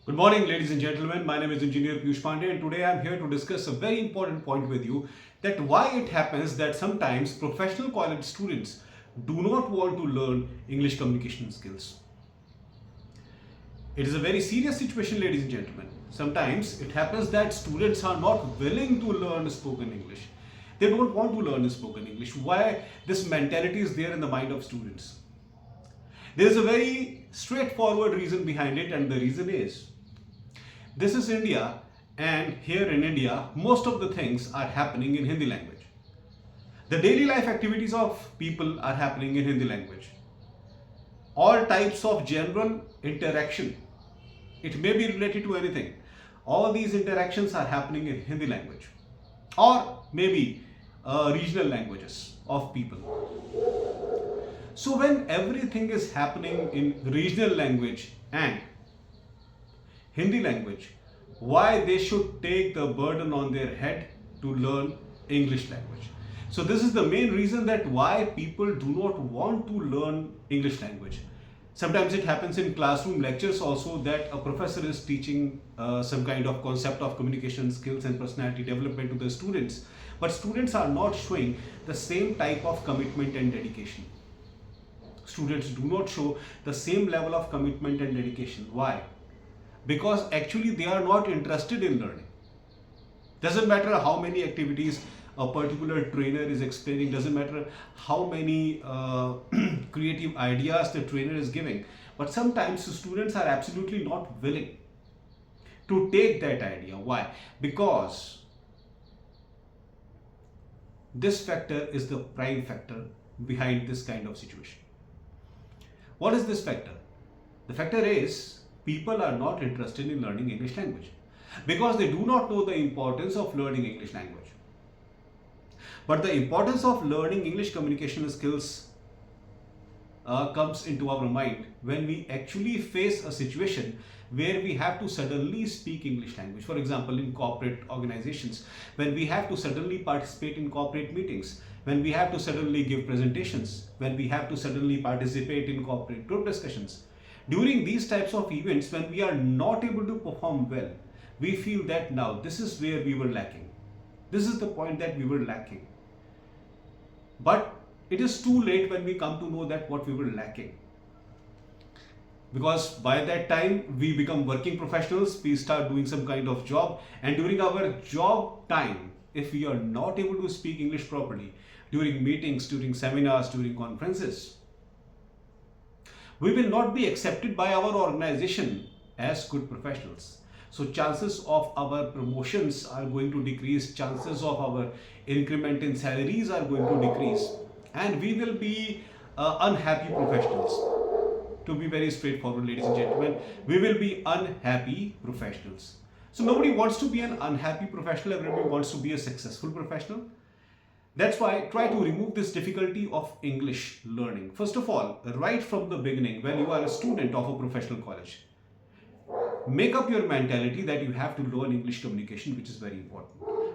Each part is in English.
Good morning, ladies and gentlemen. My name is Engineer Piyush Pandey, and today I'm here to discuss a very important point with you, that why it happens that sometimes professional college students do not want to learn English communication skills. It is a very serious situation, ladies and gentlemen. Sometimes it happens that students are not willing to learn spoken English. They don't want to learn spoken English. Why this mentality is there in the mind of students? There is a very straightforward reason behind it, and the reason is this is India, and here in India, most of the things are happening in Hindi language. The daily life activities of people are happening in Hindi language. All types of general interaction, it may be related to anything. All these interactions are happening in Hindi language, or maybe regional languages of people. So when everything is happening in regional language and Hindi language, why they should take the burden on their head to learn English language? So this is the main reason that why people do not want to learn English language. Sometimes it happens in classroom lectures also, that a professor is teaching some kind of concept of communication skills and personality development to the students, but students are not showing the same type of commitment and dedication. Students do not show the same level of commitment and dedication. Why? Because actually they are not interested in learning. Doesn't matter how many activities a particular trainer is explaining, doesn't matter how many creative ideas the trainer is giving, but sometimes the students are absolutely not willing to take that idea. Why? Because this factor is the prime factor behind this kind of situation. What is this factor? The factor is people are not interested in learning English language because they do not know the importance of learning English language. But the importance of learning English communication skills comes into our mind when we actually face a situation where we have to suddenly speak English language. For example, in corporate organizations, when we have to suddenly participate in corporate meetings, when we have to suddenly give presentations, when we have to suddenly participate in corporate group discussions. During these types of events, when we are not able to perform well, we feel that now this is where we were lacking. This is the point that we were lacking. But it is too late when we come to know that what we were lacking. Because by that time we become working professionals, we start doing some kind of job, and during our job time, if we are not able to speak English properly, during meetings, during seminars, during conferences, we will not be accepted by our organization as good professionals. So chances of our promotions are going to decrease, chances of our increment in salaries are going to decrease, and we will be unhappy professionals. To be very straightforward, ladies and gentlemen, we will be unhappy professionals. So nobody wants to be an unhappy professional, everybody wants to be a successful professional. That's why try to remove this difficulty of English learning. First of all, right from the beginning, when you are a student of a professional college, make up your mentality that you have to learn English communication, which is very important.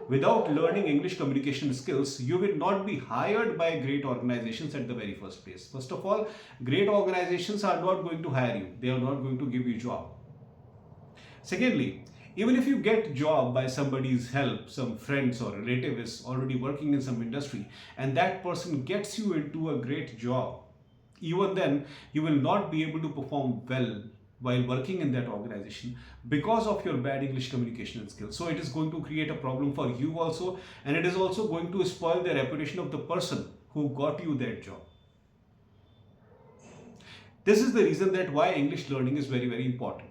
Without learning English communication skills, you will not be hired by great organizations at the very first place. First of all, great organizations are not going to hire you. They are not going to give you a job. Secondly, even if you get job by somebody's help, some friends or relative is already working in some industry, and that person gets you into a great job, even then you will not be able to perform well while working in that organization because of your bad English communication skills. So it is going to create a problem for you also, and it is also going to spoil the reputation of the person who got you that job. This is the reason that why English learning is very, very important.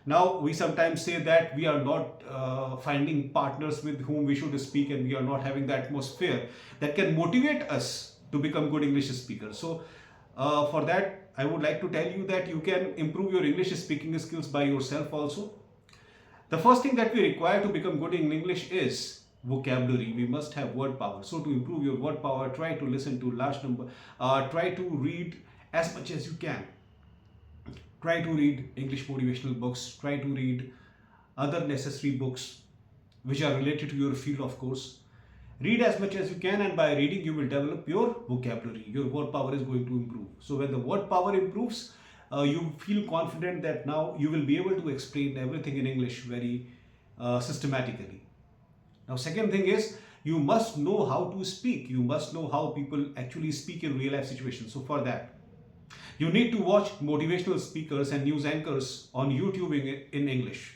Now, we sometimes say that we are not finding partners with whom we should speak, and we are not having the atmosphere that can motivate us to become good English speakers. So, for that, I would like to tell you that you can improve your English speaking skills by yourself also. The first thing that we require to become good in English is vocabulary. We must have word power. So, to improve your word power, try to listen to large number, try to read as much as you can. Try to read English motivational books, try to read other necessary books which are related to your field, of course. Read as much as you can, and by reading you will develop your vocabulary. Your word power is going to improve. So when the word power improves, you feel confident that now you will be able to explain everything in English very systematically. Now, second thing is you must know how to speak. You must know how people actually speak in real life situations. So for that, you need to watch motivational speakers and news anchors on YouTube in English.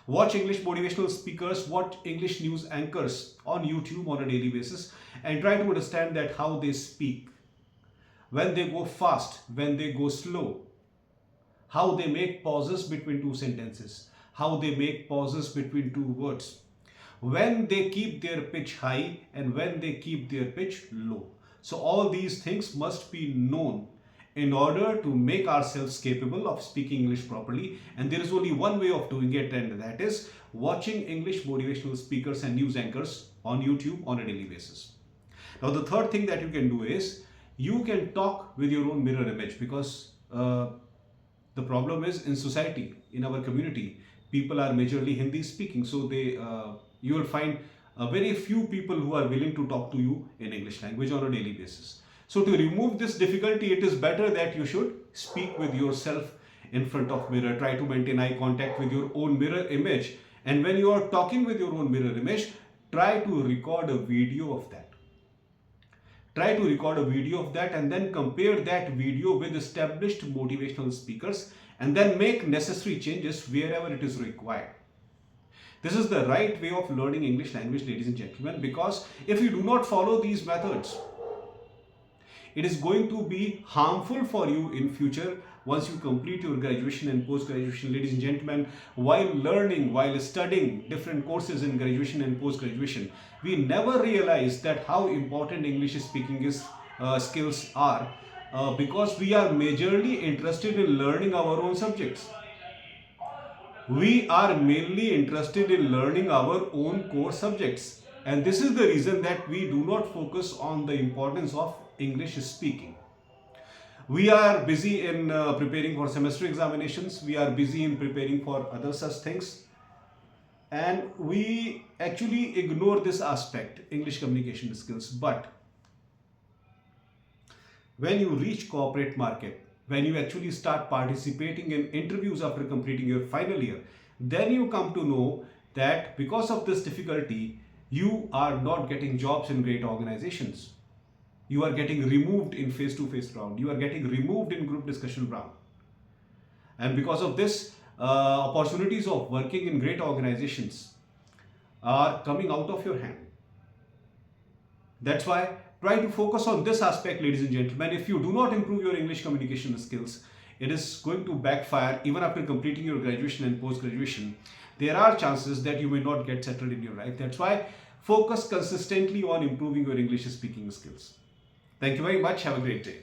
Watch English motivational speakers, watch English news anchors on YouTube on a daily basis, and try to understand that how they speak, when they go fast, when they go slow, how they make pauses between two sentences, how they make pauses between two words, when they keep their pitch high and when they keep their pitch low. So all these things must be known in order to make ourselves capable of speaking English properly. And there is only one way of doing it, and that is watching English motivational speakers and news anchors on YouTube on a daily basis. Now, the third thing that you can do is you can talk with your own mirror image, because the problem is in society, in our community, people are majorly Hindi speaking. So you will find very few people who are willing to talk to you in English language on a daily basis. So to remove this difficulty, it is better that you should speak with yourself in front of mirror. Try to maintain eye contact with your own mirror image. And when you are talking with your own mirror image, try to record a video of that. Try to record a video of that and then compare that video with established motivational speakers, and then make necessary changes wherever it is required. This is the right way of learning English language, ladies and gentlemen, because if you do not follow these methods, it is going to be harmful for you in future once you complete your graduation and post-graduation. Ladies and gentlemen, while studying different courses in graduation and post-graduation, we never realize that how important English speaking skills are, because we are majorly interested in learning our own subjects. We are mainly interested in learning our own core subjects, and this is the reason that we do not focus on the importance of English speaking. We are busy in preparing for semester examinations, we are busy in preparing for other such things, and we actually ignore this aspect, English communication skills. But when you reach corporate market, when you actually start participating in interviews after completing your final year, then you come to know that because of this difficulty, you are not getting jobs in great organizations. You are getting removed in face-to-face round. You are getting removed in group discussion round. And because of this, opportunities of working in great organizations are coming out of your hand. That's why try to focus on this aspect, ladies and gentlemen. If you do not improve your English communication skills, it is going to backfire. Even after completing your graduation and post-graduation, there are chances that you may not get settled in your life. That's why focus consistently on improving your English speaking skills. Thank you very much. Have a great day.